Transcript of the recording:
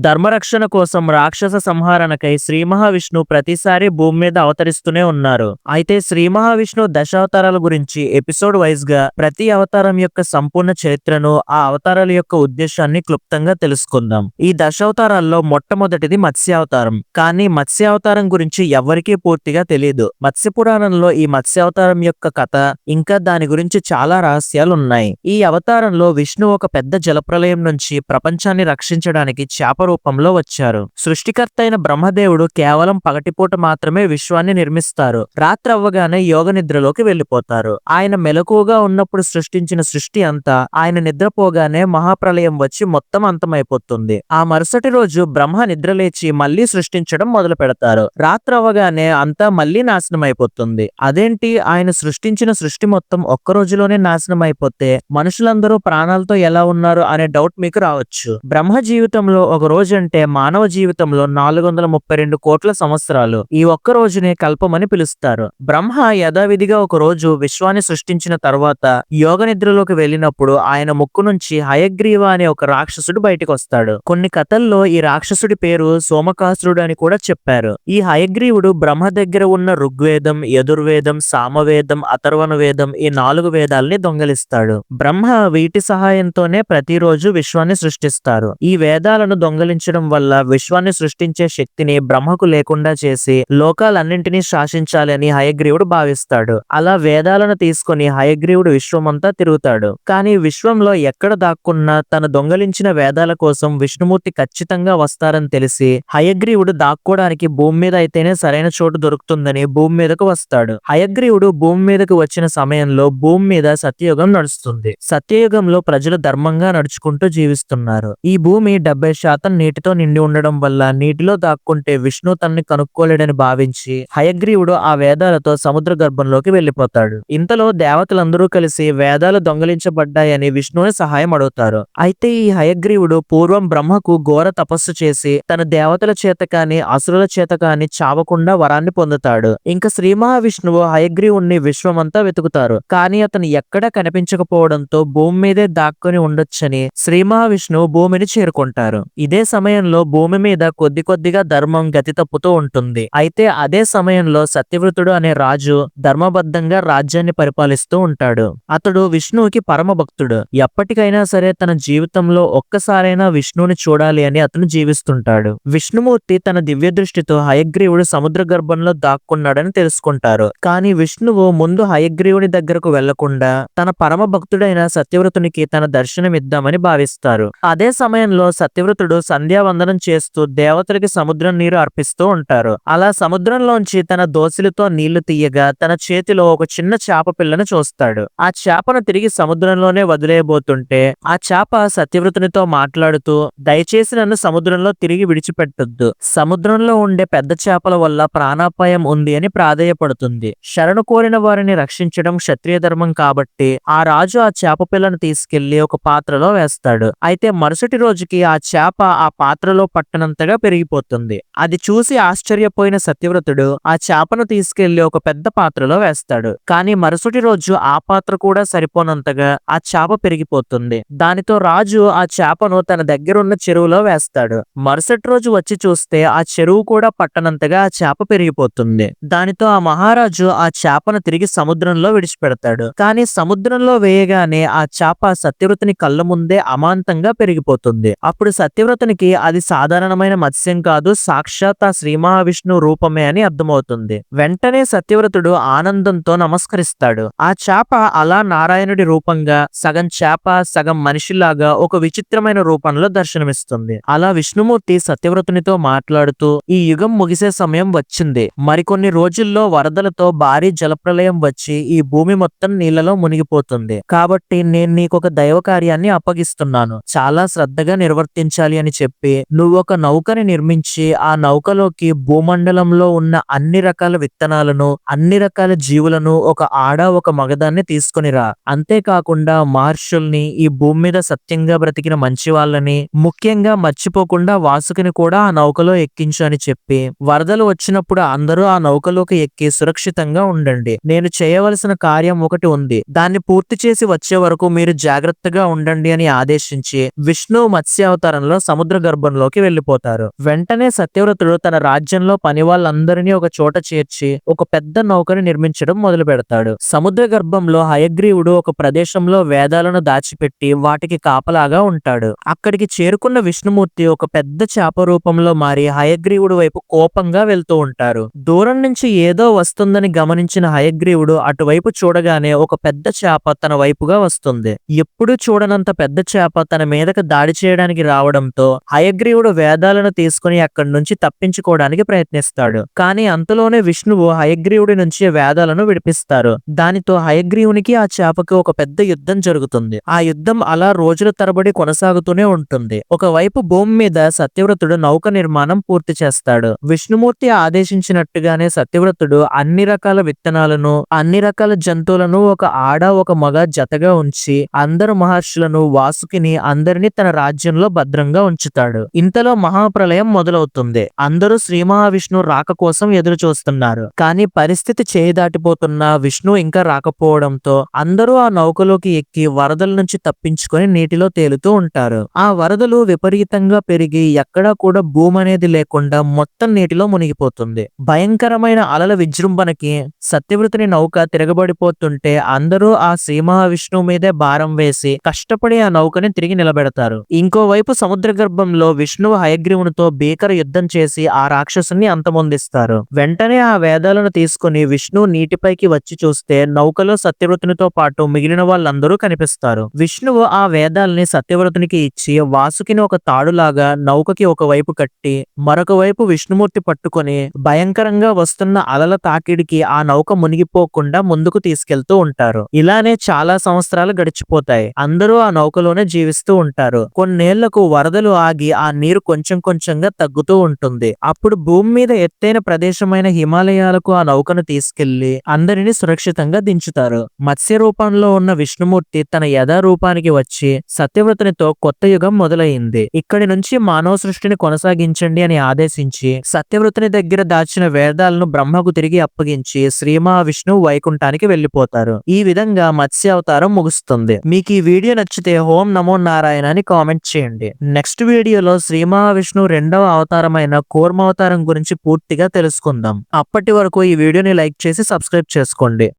ధర్మరక్షణ కోసం రాక్షస సంహారణకై శ్రీ మహావిష్ణువు ప్రతిసారి భూమి మీద అవతరిస్తూనే ఉన్నారు. అయితే శ్రీ మహావిష్ణువు దశావతారాల గురించి ఎపిసోడ్ వైజ్ గా ప్రతి అవతారం యొక్క సంపూర్ణ చరిత్రను, ఆ అవతారాల యొక్క ఉద్దేశాన్ని క్లుప్తంగా తెలుసుకుందాం. ఈ దశావతారాల్లో మొట్టమొదటిది మత్స్యావతారం. కానీ మత్స్యావతారం గురించి ఎవ్వరికీ పూర్తిగా తెలియదు. మత్స్య పురాణంలో ఈ మత్స్యావతారం యొక్క కథ ఇంకా దాని గురించి చాలా రహస్యాలు ఉన్నాయి. ఈ అవతారంలో విష్ణు ఒక పెద్ద జలప్రలయం నుంచి ప్రపంచాన్ని రక్షించడానికి చేప రూపంలో వచ్చారు. సృష్టికర్త అయిన బ్రహ్మదేవుడు కేవలం పగటిపూట మాత్రమే విశ్వాన్ని నిర్మిస్తారు. రాత్రి అవ్వగానే యోగ నిద్రలోకి వెళ్లిపోతారు. ఆయన మెలకువగా ఉన్నప్పుడు సృష్టించిన సృష్టి అంతా ఆయన నిద్రపోగానే మహాప్రలయం వచ్చి మొత్తం అంతమైపోతుంది. ఆ మరుసటి రోజు బ్రహ్మ నిద్రలేచి మళ్లీ సృష్టించడం మొదలు పెడతారు. రాత్రి అవ్వగానే అంతా మళ్లీ నాశనం అయిపోతుంది. అదేంటి, ఆయన సృష్టించిన సృష్టి మొత్తం ఒక్క రోజులోనే నాశనం అయిపోతే మనుషులందరూ ప్రాణాలతో ఎలా ఉన్నారు అనే డౌట్ మీకు రావచ్చు. బ్రహ్మ జీవితంలో ఒక రోజు అంటే మానవ జీవితంలో 432 కోట్ల సంవత్సరాలు. ఈ ఒక్క రోజునే కల్పమని పిలుస్తారు. బ్రహ్మ యథావిధిగా ఒక రోజు విశ్వాన్ని సృష్టించిన తర్వాత యోగ నిద్రలోకి వెళ్ళినప్పుడు ఆయన ముక్కు నుంచి హయగ్రీవ అనే ఒక రాక్షసుడు బయటకు వస్తాడు. కొన్ని కథల్లో ఈ రాక్షసుడి పేరు సోమకాసురుడు అని కూడా చెప్పారు. ఈ హయగ్రీవుడు బ్రహ్మ దగ్గర ఉన్న ఋగ్వేదం, యజుర్వేదం, సామవేదం, అథర్వణ వేదం ఈ 4 వేదాల్ని దొంగలిస్తాడు. బ్రహ్మ వీటి సహాయంతోనే ప్రతిరోజు విశ్వాన్ని సృష్టిస్తారు. ఈ వేదాలను దొంగలించడం వల్ల విశ్వాన్ని సృష్టించే శక్తిని బ్రహ్మకు లేకుండా చేసి లోకాలన్నింటినీ శాసించాలని హయగ్రీవుడు భావిస్తాడు. అలా వేదాలను తీసుకుని హయగ్రీవుడు విశ్వమంతా తిరుగుతాడు. కానీ విశ్వంలో ఎక్కడ దాక్కున్నా తను దొంగలించిన వేదాల కోసం విష్ణుమూర్తి ఖచ్చితంగా వస్తారని తెలిసి హయగ్రీవుడు దాక్కోడానికి భూమి మీద అయితేనే సరైన చోటు దొరుకుతుందని భూమి మీదకు వస్తాడు. హయగ్రీవుడు భూమి మీదకు వచ్చిన సమయంలో భూమి మీద సత్యయుగం నడుస్తుంది. సత్యయుగంలో ప్రజలు ధర్మంగా నడుచుకుంటూ జీవిస్తున్నారు. ఈ భూమి 70% నీటితో నిండి ఉండడం వల్ల నీటిలో దాక్కుంటే విష్ణు తనని కనుక్కోలేడని భావించి హయగ్రీవుడు ఆ వేదాలతో సముద్ర గర్భంలోకి వెళ్లిపోతాడు. ఇంతలో దేవతలందరూ కలిసి వేదాలు దొంగలించబడ్డాయని విష్ణువుని సహాయం అడుగుతారు. అయితే ఈ హయగ్రీవుడు పూర్వం బ్రహ్మకు ఘోర తపస్సు చేసి తన దేవతల చేత కాని అసురుల చేత కాని చావకుండా వరాన్ని పొందుతాడు. ఇంకా శ్రీ మహావిష్ణువు హయగ్రీవుణ్ణి విశ్వమంతా వెతుకుతారు. కానీ అతను ఎక్కడా కనిపించకపోవడంతో భూమి మీదే దాక్కుని ఉండొచ్చని శ్రీ మహావిష్ణువు భూమిని చేరుకుంటారు. ఇదే సమయంలో భూమి మీద కొద్ది కొద్దిగా ధర్మం గతి తప్పుతూ ఉంటుంది. అయితే అదే సమయంలో సత్యవ్రతుడు అనే రాజు ధర్మబద్ధంగా రాజ్యాన్ని పరిపాలిస్తూ ఉంటాడు. అతడు విష్ణువుకి పరమ భక్తుడు. ఎప్పటికైనా సరే తన జీవితంలో ఒక్కసారైనా విష్ణువుని చూడాలి అని అతను జీవిస్తుంటాడు. విష్ణుమూర్తి తన దివ్య దృష్టితో హయగ్రీవుడు సముద్ర గర్భంలో దాక్కున్నాడని తెలుసుకుంటారు. కానీ విష్ణువు ముందు హయగ్రీవుని దగ్గరకు వెళ్లకుండా తన పరమ భక్తుడైన సత్యవ్రతునికి తన దర్శనమిద్దామని భావిస్తారు. అదే సమయంలో సత్యవ్రతుడు సంధ్యావందనం చేస్తూ దేవతలకి సముద్రం నీరు అర్పిస్తూ ఉంటారు. అలా సముద్రంలోంచి తన దోసిలితో నీళ్లు తీయగా తన చేతిలో ఒక చిన్న చేప పిల్లను చూస్తాడు. ఆ చేపను తిరిగి సముద్రంలోనే వదిలేయబోతుంటే ఆ చేప సత్యవ్రతునితో మాట్లాడుతూ, దయచేసి నన్ను సముద్రంలో తిరిగి విడిచిపెట్టొద్దు. సముద్రంలో ఉండే పెద్ద చేపల వల్ల ప్రాణాపాయం ఉంది అని ప్రాధేయపడుతుంది. శరణు కోరిన వారిని రక్షించడం క్షత్రియ ధర్మం కాబట్టి ఆ రాజు ఆ చేప పిల్లను తీసుకెళ్లి ఒక పాత్రలో వేస్తాడు. అయితే మరుసటి రోజుకి ఆ చేప ఆ పాత్రలో పట్టనంతగా పెరిగిపోతుంది. అది చూసి ఆశ్చర్యపోయిన సత్యవ్రతుడు ఆ చేపను తీసుకెళ్లి ఒక పెద్ద పాత్రలో వేస్తాడు. కానీ మరుసటి రోజు ఆ పాత్ర కూడా సరిపోనంతగా ఆ చేప పెరిగిపోతుంది. దానితో రాజు ఆ చేపను తన దగ్గరున్న చెరువులో వేస్తాడు. మరుసటి రోజు వచ్చి చూస్తే ఆ చెరువు కూడా పట్టనంతగా ఆ చేప పెరిగిపోతుంది. దానితో ఆ మహారాజు ఆ చేపను తిరిగి సముద్రంలో విడిచిపెడతాడు. కానీ సముద్రంలో వేయగానే ఆ చేప సత్యవ్రతుని కళ్ళ ముందే అమాంతంగా పెరిగిపోతుంది. అప్పుడు సత్యవ్రతునికి అది సాధారణమైన మత్స్యం కాదు, సాక్షాత్ ఆ శ్రీ మహావిష్ణువు రూపమే అని అర్థమవుతుంది. వెంటనే సత్యవ్రతుడు ఆనందంతో నమస్కరిస్తాడు. ఆ చేప అలా నారాయణుడి రూపంగా సగం చేప సగం మనిషిలాగా ఒక విచిత్రమైన రూపంలో దర్శనమిస్తుంది. అలా విష్ణుమూర్తి సత్యవ్రతునితో మాట్లాడుతూ, ఈ యుగం ముగిసే సమయం వచ్చింది. మరికొన్ని రోజుల్లో వరదలతో భారీ జలప్రలయం వచ్చి ఈ భూమి మొత్తం నీళ్లలో మునిగిపోతుంది. కాబట్టి నేను నీకొక దైవ కార్యాన్ని అప్పగిస్తున్నాను. చాలా శ్రద్ధగా నిర్వర్తించాలి అని చెప్పి నువ్వొక నౌకని నిర్మించి ఆ నౌకలోకి భూమండలంలో ఉన్న అన్ని రకాల విత్తనాలను, అన్ని రకాల జీవులను, ఒక ఆడ ఒక మగదాన్ని తీసుకుని రా. అంతేకాకుండా మహర్షుల్ని, ఈ భూమి మీద సత్యంగా బ్రతికిన మంచి వాళ్ళని, ముఖ్యంగా మర్చిపోకుండా వాసుకిని కూడా ఆ నౌకలో ఎక్కించు అని చెప్పి వరదలు వచ్చినప్పుడు అందరూ ఆ నౌకలోకి ఎక్కి సురక్షితంగా ఉండండి. నేను చేయవలసిన కార్యం ఒకటి ఉంది. దాన్ని పూర్తి చేసి వచ్చే వరకు మీరు జాగ్రత్తగా ఉండండి అని ఆదేశించి విష్ణు మత్స్యావతారంలో సముద్ర సముద్ర గర్భంలోకి వెళ్లిపోతారు. వెంటనే సత్యవ్రతుడు తన రాజ్యంలో పని వాళ్ళందరినీ ఒక చోట చేర్చి ఒక పెద్ద నౌకని నిర్మించడం మొదలు పెడతాడు. సముద్ర గర్భంలో హయగ్రీవుడు ఒక ప్రదేశంలో వేదాలను దాచిపెట్టి వాటికి కాపలాగా ఉంటాడు. అక్కడికి చేరుకున్న విష్ణుమూర్తి ఒక పెద్ద చేప రూపంలో మారి హయగ్రీవుడు వైపు కోపంగా వెళ్తూ ఉంటారు. దూరం నుంచి ఏదో వస్తుందని గమనించిన హయగ్రీవుడు అటువైపు చూడగానే ఒక పెద్ద చేప తన వైపుగా వస్తుంది. ఎప్పుడూ చూడనంత పెద్ద చేప తన మీదకు దాడి చేయడానికి రావడంతో హయగ్రీవుడు వేదాలను తీసుకుని అక్కడి నుంచి తప్పించుకోవడానికి ప్రయత్నిస్తాడు. కానీ అంతలోనే విష్ణువు హయగ్రీవుడి నుంచి వేదాలను విడిపిస్తారు. దానితో హయగ్రీవునికి ఆ చేపకి ఒక పెద్ద యుద్ధం జరుగుతుంది. ఆ యుద్ధం అలా రోజుల తరబడి కొనసాగుతూనే ఉంటుంది. ఒకవైపు భూమి మీద సత్యవ్రతుడు నౌక నిర్మాణం పూర్తి చేస్తాడు. విష్ణుమూర్తి ఆదేశించినట్టుగానే సత్యవ్రతుడు అన్ని రకాల విత్తనాలను, అన్ని రకాల జంతువులను ఒక ఆడ ఒక మగ జతగా ఉంచి అందరు మహర్షులను, వాసుకిని అందరినీ తన రాజ్యంలో భద్రంగా ఉంచుతాడు. ఇంతలో మహాప్రలయం మొదలవుతుంది. అందరూ శ్రీ మహావిష్ణువు రాక కోసం ఎదురు చూస్తున్నారు. కానీ పరిస్థితి చేయి దాటిపోతున్న విష్ణు ఇంకా రాకపోవడంతో అందరూ ఆ నౌకలోకి ఎక్కి వరదల నుంచి తప్పించుకొని నీటిలో తేలుతూ ఉంటారు. ఆ వరదలు విపరీతంగా పెరిగి ఎక్కడా కూడా భూమి అనేది లేకుండా మొత్తం నీటిలో మునిగిపోతుంది. భయంకరమైన అలల విజృంభణకి సత్యవ్రతుని నౌక తిరగబడిపోతుంటే అందరూ ఆ శ్రీ మహావిష్ణువు మీదే భారం వేసి కష్టపడి ఆ నౌకని తిరిగి నిలబెడతారు. ఇంకోవైపు సముద్ర గర్భంలో విష్ణువు హయగ్రీవునితో భీకర యుద్ధం చేసి ఆ రాక్షసుని అంతమొందిస్తారు. వెంటనే ఆ వేదాలను తీసుకుని విష్ణువు నీటిపైకి వచ్చి చూస్తే నౌకలో సత్యవ్రతునితో పాటు మిగిలిన వాళ్ళందరూ కనిపిస్తారు. విష్ణువు ఆ వేదాలని సత్యవ్రతునికి ఇచ్చి వాసుకిని ఒక తాడులాగా నౌకకి ఒకవైపు కట్టి మరొక వైపు విష్ణుమూర్తి పట్టుకొని భయంకరంగా వస్తున్న అలల తాకిడికి ఆ నౌక మునిగిపోకుండా ముందుకు తీసుకెళ్తూ ఉంటారు. ఇలానే చాలా సంవత్సరాలు గడిచిపోతాయి. అందరూ ఆ నౌకలోనే జీవిస్తూ ఉంటారు. కొన్నేళ్లకు వరదలు ఆగి ఆ నీరు కొంచెం కొంచెంగా తగ్గుతూ ఉంటుంది. అప్పుడు భూమి మీద ఎత్తైన ప్రదేశమైన హిమాలయాలకు ఆ నౌకను తీసుకెళ్లి అందరినీ సురక్షితంగా దించుతారు. మత్స్య రూపంలో ఉన్న విష్ణుమూర్తి తన యథా రూపానికి వచ్చి సత్యవ్రతునితో కొత్త యుగం మొదలైంది. ఇక్కడి నుంచి మానవ సృష్టిని కొనసాగించండి అని ఆదేశించి సత్యవ్రతుని దగ్గర దాచిన వేదాలను బ్రహ్మకు తిరిగి అప్పగించి శ్రీ మహావిష్ణువు వైకుంఠానికి వెళ్లిపోతారు. ఈ విధంగా మత్స్య అవతారం ముగుస్తుంది. మీకు ఈ వీడియో నచ్చితే ఓం నమో నారాయణ అని కామెంట్ చేయండి. నెక్స్ట్ వీడియోలో శ్రీ మహావిష్ణువు రెండవ అవతారమైన కూర్మ అవతారం గురించి పూర్తిగా తెలుసుకుందాం. అప్పటి వరకు ఈ వీడియోని లైక్ చేసి సబ్స్క్రైబ్ చేసుకోండి.